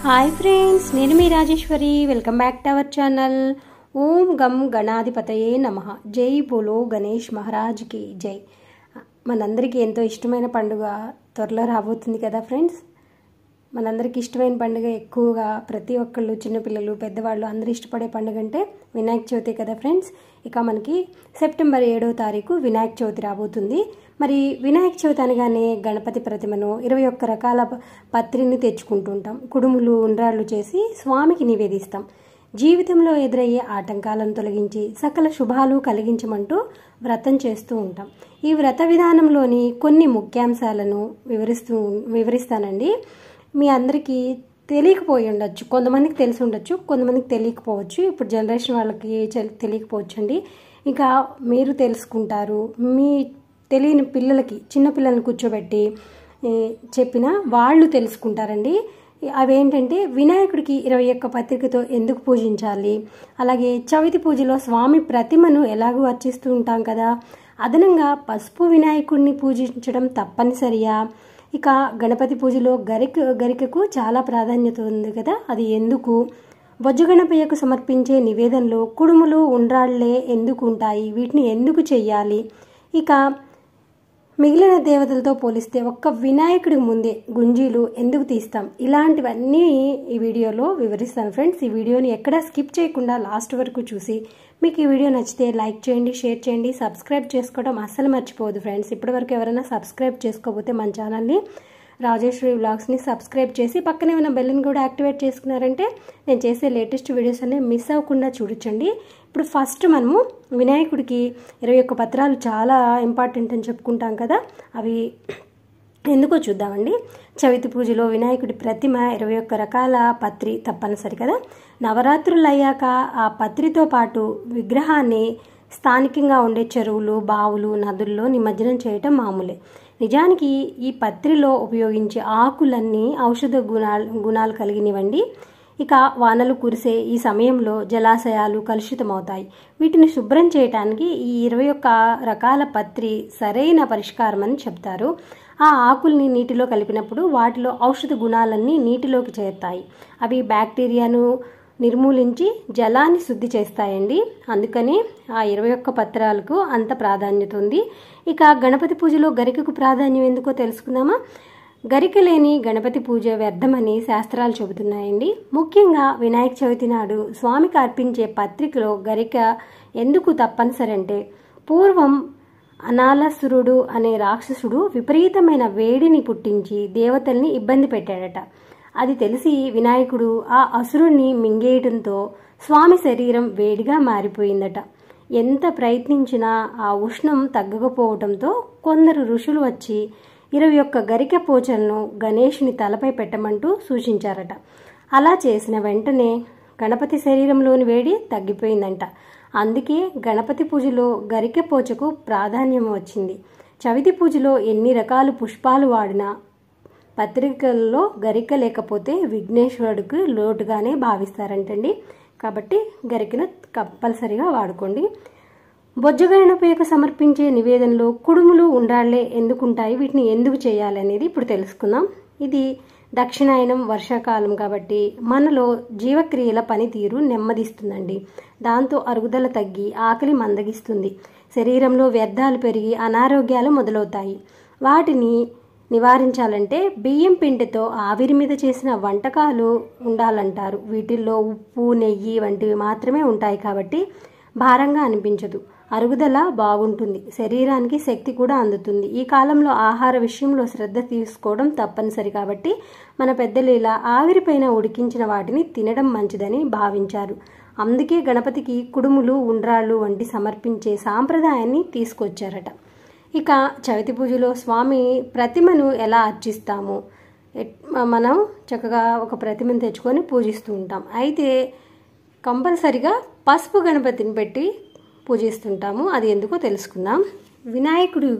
हाय friends నేను మీ Rajeshwari welcome back to our channel ఓం గం గణాధిపతయే నమః జై బోలో గణేష్ మహారాజ్ కి జై మనందరికీ ఎంతో ఇష్టమైన పండుగ త్వరలో రాబోతుంది కదా ఫ్రెండ్స్ మనందరికీ ఇష్టమైన పండుగ ఎక్కువగా ప్రతి ఒక్కళ్ళు చిన్న పిల్లలు పెద్దవాళ్ళు అందరూ ఇష్టపడే పండుగ అంటే వినాయక చవితి కదా ఫ్రెండ్స్ ఇక మనకి సెప్టెంబర్ 7వ తారీఖు వినాయక చవితి రాబోతుంది మరి వినాయక చవితి అనగానే గణపతి ప్రతిమను 21 రకాల పత్రిని తెచ్చుకుంటుంటాం కుడుములు ఉండ్రాళ్ళు చేసి స్వామికి నివేదిస్తాం జీవితంలో ఎదురయ్యే ఆటంకాలను తొలగించి సకల శుభాలు కలిగించమంటూ వ్రతం చేస్తూ ఉంటాం ఈ వ్రత విధానంలోని కొన్ని ముఖ్యాంశాలను వివరిస్తానండి మీ అందరికీ తెలియకపోయి ఉండొచ్చు కొంతమందికి తెలిసి ఉండొచ్చు కొంతమందికి తెలియకపోవచ్చు ఇప్పుడు జనరేషన్ వాళ్ళకి తెలియకపోవచ్చు అండి ఇంకా మీరు తెలుసుకుంటారు మీ తెలియని పిల్లలకి చిన్న పిల్లల్ని కూర్చోబెట్టి చెప్పిన వాళ్ళు తెలుసుకుంటారండి అవేంటంటే వినాయకుడికి 21 పత్రికతో ఎందుకు పూజించాలి అలాగే చవితి పూజలో స్వామి ప్రతిమను ఎలాగూ అర్చిస్తూ ఉంటాం కదా అదనంగా పసుపు వినాయకుడిని పూజించడం తప్పనిసరియా ఇక గణపతి పూజలో గరికకు చాలా ప్రాధాన్యత ఉంది కదా అది ఎందుకు బొజ్జగణపయ్యకు సమర్పించే నివేదనలో కుడుములు ఉండ్రాళ్లే ఎందుకు ఉంటాయి వీటిని ఎందుకు చెయ్యాలి ఇక మిగిలిన దేవతలతో పోలిస్తే ఒక్క వినాయకుడి ముందే గుంజీలు ఎందుకు తీస్తాం ఇలాంటివన్నీ ఈ వీడియోలో వివరిస్తాను ఫ్రెండ్స్ ఈ వీడియోని ఎక్కడా స్కిప్ చేయకుండా లాస్ట్ వరకు చూసి మీకు ఈ వీడియో నచ్చితే లైక్ చేయండి షేర్ చేయండి సబ్స్క్రైబ్ చేసుకోవడం అస్సలు మర్చిపోవద్దు ఫ్రెండ్స్ ఇప్పటివరకు ఎవరైనా సబ్స్క్రైబ్ చేసుకోకపోతే మన ఛానల్ని రాజేశ్వరి వ్లాగ్స్ని సబ్స్క్రైబ్ చేసి పక్కనే ఉన్న బెల్ని కూడా యాక్టివేట్ చేసుకున్నారంటే నేను చేసే లేటెస్ట్ వీడియోస్ అన్నీ మిస్ అవ్వకుండా చూడొచ్చండి ఇప్పుడు ఫస్ట్ మనము వినాయకుడికి 21 పత్రాలు చాలా ఇంపార్టెంట్ అని చెప్పుకుంటాం కదా అవి ఎందుకో చూద్దామండి చవితి పూజలో వినాయకుడి ప్రతిమ 21 రకాల పత్రి తప్పనిసరి కదా నవరాత్రులు అయ్యాక ఆ పత్రితో పాటు విగ్రహాన్ని స్థానికంగా ఉండే చెరువులు బావులు నదుల్లో నిమజ్జనం చేయటం మామూలే నిజానికి ఈ పత్రిలో ఉపయోగించే ఆకులన్నీ ఔషధ గుణాలు కలిగినవండి ఇక వానలు కురిసే ఈ సమయంలో జలాశయాలు కలుషితమవుతాయి వీటిని శుభ్రం చేయడానికి ఈ 21 రకాల పత్రి సరైన పరిష్కారం అని చెప్తారు ఆ ఆకుల్ని నీటిలో కలిపినప్పుడు వాటిలో ఔషధ గుణాలన్నీ నీటిలోకి చేరుతాయి అవి బ్యాక్టీరియాను నిర్మూలించి జలాన్ని శుద్ధి చేస్తాయండి అందుకని ఆ 21 పత్రాలకు అంత ప్రాధాన్యత ఉంది ఇక గణపతి పూజలో గరికకు ప్రాధాన్యం ఎందుకో తెలుసుకుందామా గరిక లేని గణపతి పూజ వ్యర్థమని శాస్త్రాలు చెబుతున్నాయండి ముఖ్యంగా వినాయక చవితి నాడు స్వామికి అర్పించే పత్రికలో గరిక ఎందుకు తప్పనిసరి అంటే పూర్వం అనాలసురుడు అనే రాక్షసుడు విపరీతమైన వేడిని పుట్టించి దేవతల్ని ఇబ్బంది పెట్టాడట అది తెలిసి వినాయకుడు ఆ అసురుణ్ణి మింగేయడంతో స్వామి శరీరం వేడిగా మారిపోయిందట ఎంత ప్రయత్నించినా ఆ ఉష్ణం తగ్గకపోవడంతో కొందరు ఋషులు వచ్చి 21 గరిక పోచలను గణేషుని తలపై పెట్టమంటూ సూచించారట అలా చేసిన వెంటనే గణపతి శరీరంలోని వేడి తగ్గిపోయిందంట అందుకే గణపతి పూజలో గరిక పోచకు ప్రాధాన్యం వచ్చింది చవితి పూజలో ఎన్ని రకాల పుష్పాలు వాడినా పత్రికల్లో గరిక లేకపోతే విఘ్నేశ్వరుడికి లోటుగానే భావిస్తారంటండి కాబట్టి గరికను కంపల్సరిగా వాడుకోండి బొజ్జగణపయ్యకు సమర్పించే నివేదనలో కుడుములు ఉండ్రాళ్లే ఎందుకుంటాయి వీటిని ఎందుకు చేయాలి అనేది ఇప్పుడు తెలుసుకుందాం ఇది దక్షిణాయనం వర్షాకాలం కాబట్టి మనలో జీవక్రియల పనితీరు నెమ్మదిస్తుందండి దాంతో అరుగుదల తగ్గి ఆకలి మందగిస్తుంది శరీరంలో వ్యర్థాలు పెరిగి అనారోగ్యాలు మొదలవుతాయి వాటిని నివారించాలంటే బియ్యం పిండితో ఆవిరి మీద చేసిన వంటకాలు ఉండాలంటారు వీటిల్లో ఉప్పు నెయ్యి వంటివి మాత్రమే ఉంటాయి కాబట్టి భారంగా అనిపించదు అరుగుదల బాగుంటుంది శరీరానికి శక్తి కూడా అందుతుంది ఈ కాలంలో ఆహార విషయంలో శ్రద్ధ తీసుకోవడం తప్పనిసరి కాబట్టి మన పెద్దలు ఇలా ఆవిరిపైన ఉడికించిన వాటిని తినడం మంచిదని భావించారు అందుకే గణపతికి కుడుములు ఉండ్రాళ్ళు వంటి సమర్పించే సాంప్రదాయాన్ని తీసుకొచ్చారట ఇక చవితి పూజలో స్వామి ప్రతిమను ఎలా అర్చిస్తాము మనం చక్కగా ఒక ప్రతిమను తెచ్చుకొని పూజిస్తూ ఉంటాం అయితే కంపల్సరిగా పసుపు గణపతిని పెట్టి పూజిస్తుంటాము అది ఎందుకో తెలుసుకుందాం వినాయకుడు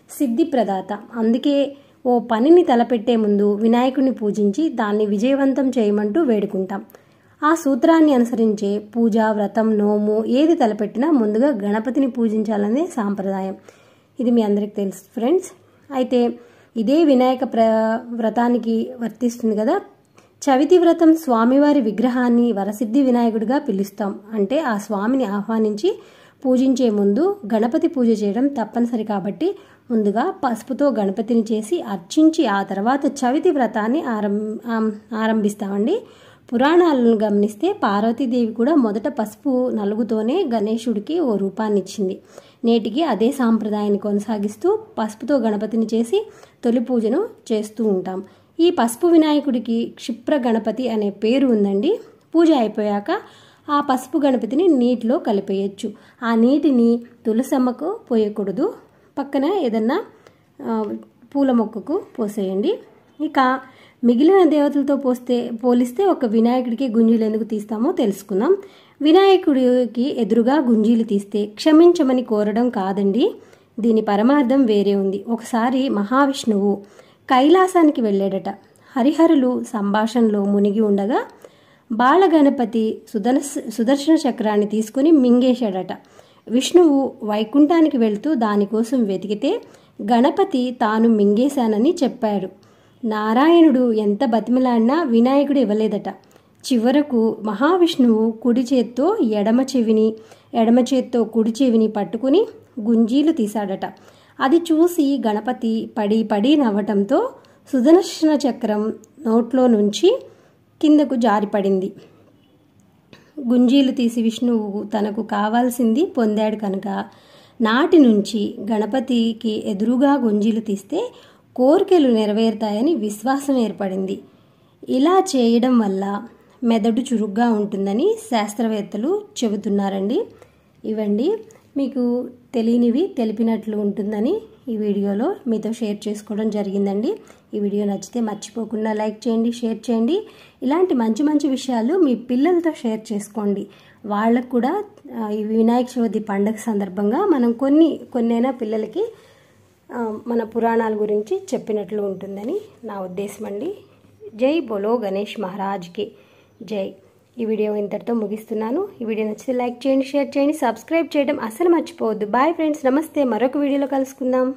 సిద్ధి ప్రదాత అందుకే ఓ పనిని తలపెట్టే ముందు వినాయకుడిని పూజించి దాన్ని విజయవంతం చేయమంటూ వేడుకుంటాం ఆ సూత్రాన్ని అనుసరించే పూజ వ్రతం నోము ఏది తలపెట్టినా ముందుగా గణపతిని పూజించాలనే సాంప్రదాయం ఇది మీ అందరికి తెలుసు ఫ్రెండ్స్ అయితే ఇదే వినాయక వ్రతానికి వర్తిస్తుంది కదా చవితి వ్రతం స్వామివారి విగ్రహాన్ని వరసిద్ధి వినాయకుడిగా పిలుస్తాం. అంటే ఆ స్వామిని ఆహ్వానించి పూజించే ముందు గణపతి పూజ చేయడం తప్పనిసరి కాబట్టి ముందుగా పసుపుతో గణపతిని చేసి అర్చించి ఆ తర్వాత చవితి వ్రతాన్ని ఆరంభిస్తామండి. పురాణాలను గమనిస్తే పార్వతీదేవి కూడా మొదట పసుపు నలుగుతోనే గణేశుడికి ఓ రూపాన్ని ఇచ్చింది. నేటికి అదే సాంప్రదాయాన్ని కొనసాగిస్తూ పసుపుతో గణపతిని చేసి తొలి పూజను చేస్తూ ఉంటాం. ఈ పసుపు వినాయకుడికి క్షిప్ర గణపతి అనే పేరు ఉందండి. పూజ అయిపోయాక ఆ పసుపు గణపతిని నీటిలో కలిపేయచ్చు. ఆ నీటిని తులసమ్మకు పోయకూడదు, పక్కన ఏదన్నా పూల మొక్కకు పోసేయండి. ఇక మిగిలిన దేవతలతో పోలిస్తే ఒక వినాయకుడికి గుంజీలు ఎందుకు తీస్తామో తెలుసుకుందాం. వినాయకుడికి ఎదురుగా గుంజీలు తీస్తే క్షమించమని కోరడం కాదండి, దీని పరమార్థం వేరే ఉంది. ఒకసారి మహావిష్ణువు కైలాసానికి వెళ్ళాడట. హరిహరులు సంభాషణలో మునిగి ఉండగా బాలగణపతి సుదర్శన చక్రాన్ని తీసుకుని మింగేశాడట. విష్ణువు వైకుంఠానికి వెళ్తూ దానికోసం వెతికితే గణపతి తాను మింగేశానని చెప్పాడు. నారాయణుడు ఎంత బతిమలాడినా వినాయకుడు ఇవ్వలేదట. చివరకు మహావిష్ణువు కుడి చేత్తో ఎడమ చేత్తో కుడి చెవిని పట్టుకుని గుంజీలు తీశాడట. అది చూసి గణపతి పడి నవ్వటంతో సుదర్శన చక్రం నోట్లో నుంచి కిందకు జారిపడింది. గుంజీలు తీసి విష్ణువు తనకు కావాల్సింది పొందాడు కనుక నాటి నుంచి గణపతికి ఎదురుగా గుంజీలు తీస్తే కోరికలు నెరవేరుతాయని విశ్వాసం ఏర్పడింది. ఇలా చేయడం వల్ల మెదడు చురుగ్గా ఉంటుందని శాస్త్రవేత్తలు చెబుతున్నారండి. ఇవండి మీకు తెలియనివి తెలిపినట్లు ఉంటుందని ఈ వీడియోలో మీతో షేర్ చేసుకోవడం జరిగిందండి. ఈ వీడియో నచ్చితే మర్చిపోకుండా లైక్ చేయండి, షేర్ చేయండి. ఇలాంటి మంచి మంచి విషయాలు మీ పిల్లలతో షేర్ చేసుకోండి. వాళ్ళకు కూడా ఈ వినాయక చవితి పండుగ సందర్భంగా మనం కొన్నైనా పిల్లలకి మన పురాణాల గురించి చెప్పినట్లు ఉంటుందని నా ఉద్దేశం అండి. జై బోలో గణేష్ మహారాజ్కి జై. ఈ వీడియో ఇంతటితో ముగిస్తున్నాను. ఈ వీడియో నచ్చితే లైక్ చేయండి, షేర్ చేయండి, సబ్స్క్రైబ్ చేయడం అస్సలు మర్చిపోవద్దు. బాయ్ ఫ్రెండ్స్, నమస్తే. మరొక వీడియోలో కలుసుకుందాం.